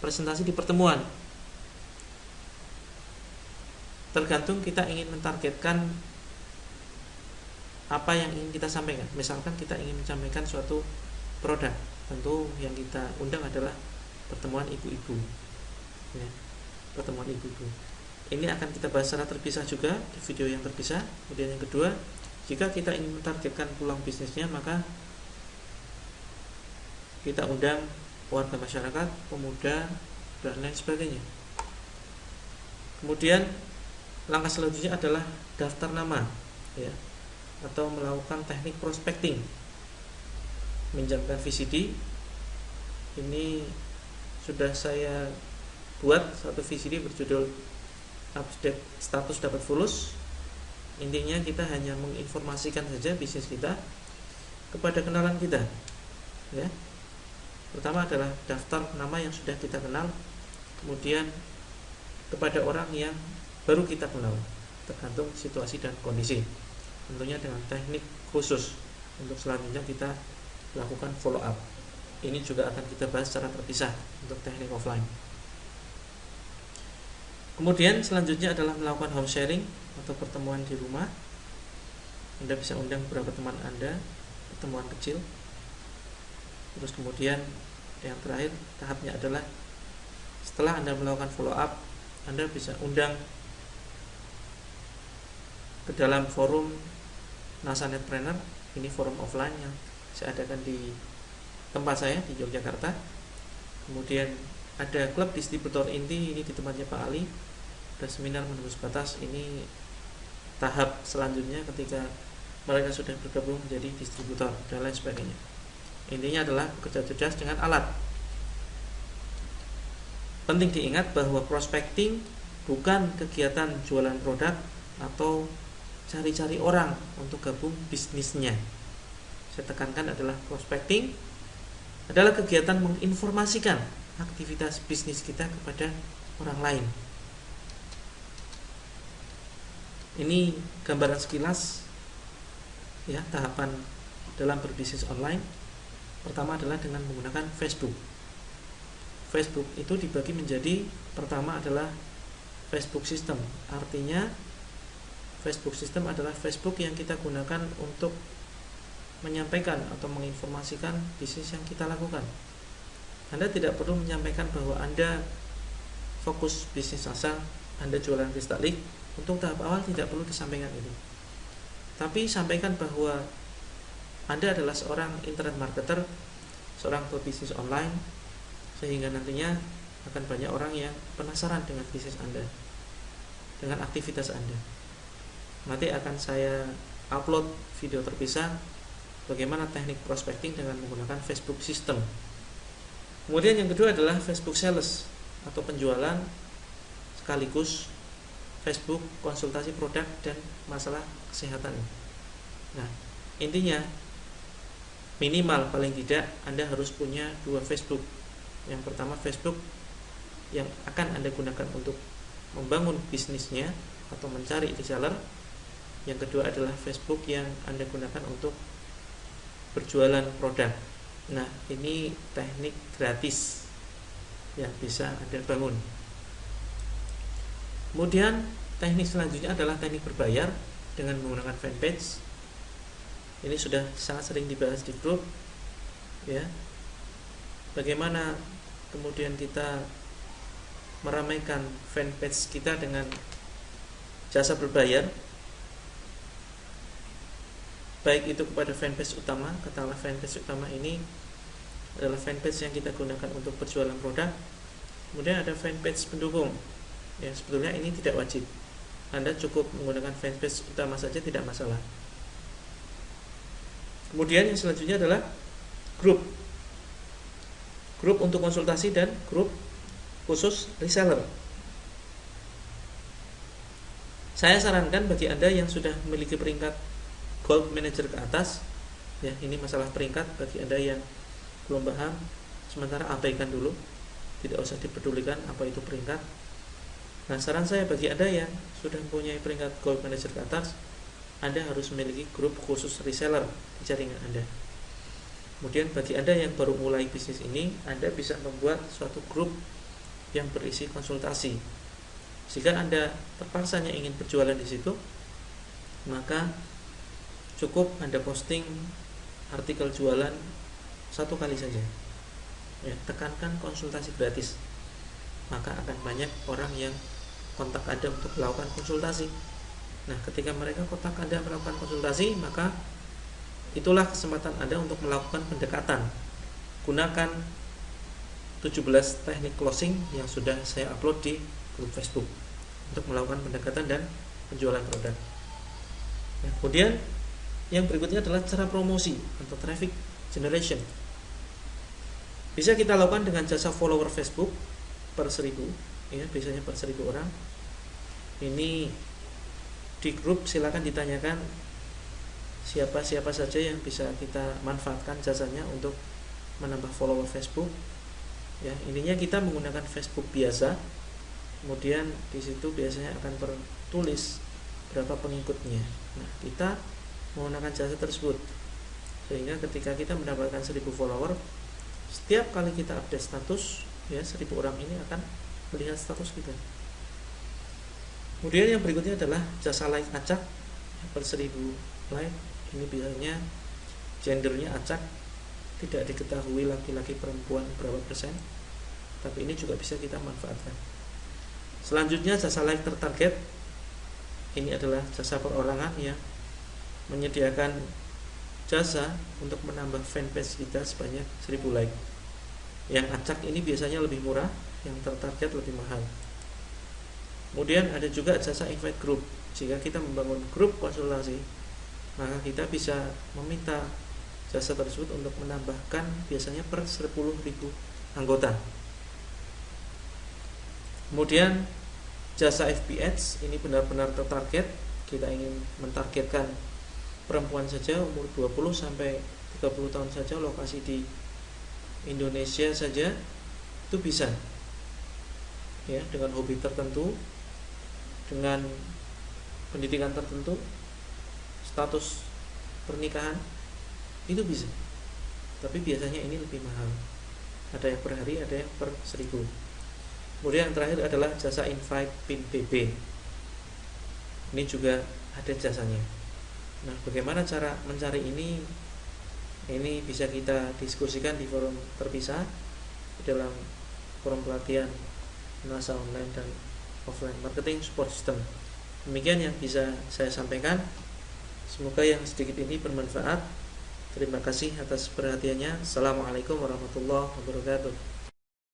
presentasi di pertemuan. Tergantung kita ingin mentargetkan apa yang ingin kita sampaikan. Misalkan kita ingin menyampaikan suatu produk, tentu yang kita undang adalah pertemuan ibu-ibu, ya, pertemuan ibu-ibu. Ini akan kita bahas secara terpisah juga di video yang terpisah. Kemudian yang kedua, jika kita ingin mentargetkan peluang bisnisnya, maka kita undang warga masyarakat, pemuda, dan lain sebagainya. Kemudian langkah selanjutnya adalah daftar nama, ya, atau melakukan teknik prospecting, minjamkan VCD. Ini sudah saya buat satu VCD berjudul update status dapat fulus. Intinya kita hanya menginformasikan saja bisnis kita kepada kenalan kita, ya. Pertama adalah daftar nama yang sudah kita kenal, kemudian kepada orang yang baru kita kenal, tergantung situasi dan kondisi. Tentunya dengan teknik khusus untuk selanjutnya kita lakukan follow up. Ini juga akan kita bahas secara terpisah untuk teknik offline. Kemudian selanjutnya adalah melakukan home sharing atau pertemuan di rumah. Anda bisa undang beberapa teman Anda, pertemuan kecil. Terus kemudian yang terakhir tahapnya adalah setelah Anda melakukan follow up, Anda bisa undang ke dalam forum NASA Netpreneur. Ini forum offline yang saya adakan di tempat saya di Yogyakarta. Kemudian ada klub distributor inti, ini di tempatnya Pak Ali. Ada seminar menembus batas, ini tahap selanjutnya ketika mereka sudah bergabung menjadi distributor dan lain sebagainya. Intinya adalah bekerja cerdas dengan alat. Penting diingat bahwa prospecting bukan kegiatan jualan produk atau cari-cari orang untuk gabung bisnisnya. Saya tekankan adalah prospecting adalah kegiatan menginformasikan aktivitas bisnis kita kepada orang lain. Ini gambaran sekilas, ya, tahapan dalam berbisnis online. Pertama adalah dengan menggunakan Facebook. Facebook itu dibagi menjadi, pertama adalah Facebook System. Artinya Facebook System adalah Facebook yang kita gunakan untuk menyampaikan atau menginformasikan bisnis yang kita lakukan. Anda tidak perlu menyampaikan bahwa Anda fokus bisnis asal, Anda jualan kristalik. Untuk tahap awal tidak perlu disampaikan itu. Tapi sampaikan bahwa Anda adalah seorang internet marketer, seorang pebisnis online, sehingga nantinya akan banyak orang yang penasaran dengan bisnis Anda, dengan aktivitas Anda. Nanti akan saya upload video terpisah bagaimana teknik prospecting dengan menggunakan Facebook System. Kemudian yang kedua adalah Facebook Sales atau penjualan sekaligus Facebook konsultasi produk dan masalah kesehatan. Nah, intinya minimal paling tidak Anda harus punya 2 Facebook. Yang pertama Facebook yang akan Anda gunakan untuk membangun bisnisnya atau mencari reseller. Yang kedua adalah Facebook yang Anda gunakan untuk berjualan produk. Nah, ini teknik gratis yang bisa Anda bangun. Kemudian teknik selanjutnya adalah teknik berbayar dengan menggunakan fanpage. Ini sudah sangat sering dibahas di grup, ya. Bagaimana kemudian kita meramaikan fanpage kita dengan jasa berbayar, baik itu kepada fanpage utama. Katakanlah fanpage utama ini adalah fanpage yang kita gunakan untuk berjualan produk. Kemudian ada fanpage pendukung. Ya, sebetulnya ini tidak wajib. Anda cukup menggunakan fanpage utama saja, tidak masalah. Kemudian yang selanjutnya adalah grup. Grup untuk konsultasi dan grup khusus reseller. Saya sarankan bagi Anda yang sudah memiliki peringkat Gold Manager ke atas, ya, ini masalah peringkat. Bagi Anda yang belum paham, sementara abaikan dulu, tidak usah dipedulikan apa itu peringkat. Nah, saran saya bagi Anda yang sudah mempunyai peringkat Gold Manager ke atas, Anda harus memiliki grup khusus reseller di jaringan Anda. Kemudian bagi Anda yang baru mulai bisnis ini, Anda bisa membuat suatu grup yang berisi konsultasi. Jika Anda terpaksanya ingin berjualan di situ, maka cukup Anda posting artikel jualan 1 kali saja. Ya, tekankan konsultasi gratis. Maka akan banyak orang yang kontak Anda untuk melakukan konsultasi. Nah, ketika mereka kontak Anda melakukan konsultasi, maka itulah kesempatan Anda untuk melakukan pendekatan. Gunakan 17 teknik closing yang sudah saya upload di grup Facebook untuk melakukan pendekatan dan penjualan produk. Nah, kemudian yang berikutnya adalah cara promosi atau traffic generation. Bisa kita lakukan dengan jasa follower Facebook per 1000, ya, biasanya per 1000 orang. Ini di grup silakan ditanyakan siapa saja yang bisa kita manfaatkan jasanya untuk menambah follower Facebook. Ya, intinya kita menggunakan Facebook biasa. Kemudian di situ biasanya akan tertulis berapa pengikutnya. Nah, kita menggunakan jasa tersebut sehingga ketika kita mendapatkan 1000 follower, setiap kali kita update status, ya, 1000 orang ini akan melihat status kita. Kemudian yang berikutnya adalah jasa like acak per 1000 like. Ini biasanya gendernya acak, tidak diketahui laki-laki perempuan berapa persen, tapi ini juga bisa kita manfaatkan. Selanjutnya jasa like tertarget. Ini adalah jasa perorangan yang menyediakan jasa untuk menambah fanpage kita sebanyak 1000 like. Yang acak ini biasanya lebih murah, yang tertarget lebih mahal. Kemudian ada juga jasa invite group. Jika kita membangun grup konsultasi, maka kita bisa meminta jasa tersebut untuk menambahkan biasanya per 10.000 anggota. Kemudian jasa FB Ads ini benar-benar tertarget. Kita ingin mentargetkan perempuan saja umur 20 sampai 30 tahun saja, lokasi di Indonesia saja, itu bisa. Ya, dengan hobi tertentu, dengan pendidikan tertentu, status pernikahan, itu bisa. Tapi biasanya ini lebih mahal. Ada yang per hari, ada yang per 1000. Kemudian yang terakhir adalah jasa invite pin BB. Ini juga ada jasanya. Nah, bagaimana cara mencari ini? Ini bisa kita diskusikan di forum terpisah dalam forum pelatihan NASA online dan offline marketing support system. Demikian yang bisa saya sampaikan. Semoga yang sedikit ini bermanfaat. Terima kasih atas perhatiannya. Assalamualaikum warahmatullahi wabarakatuh.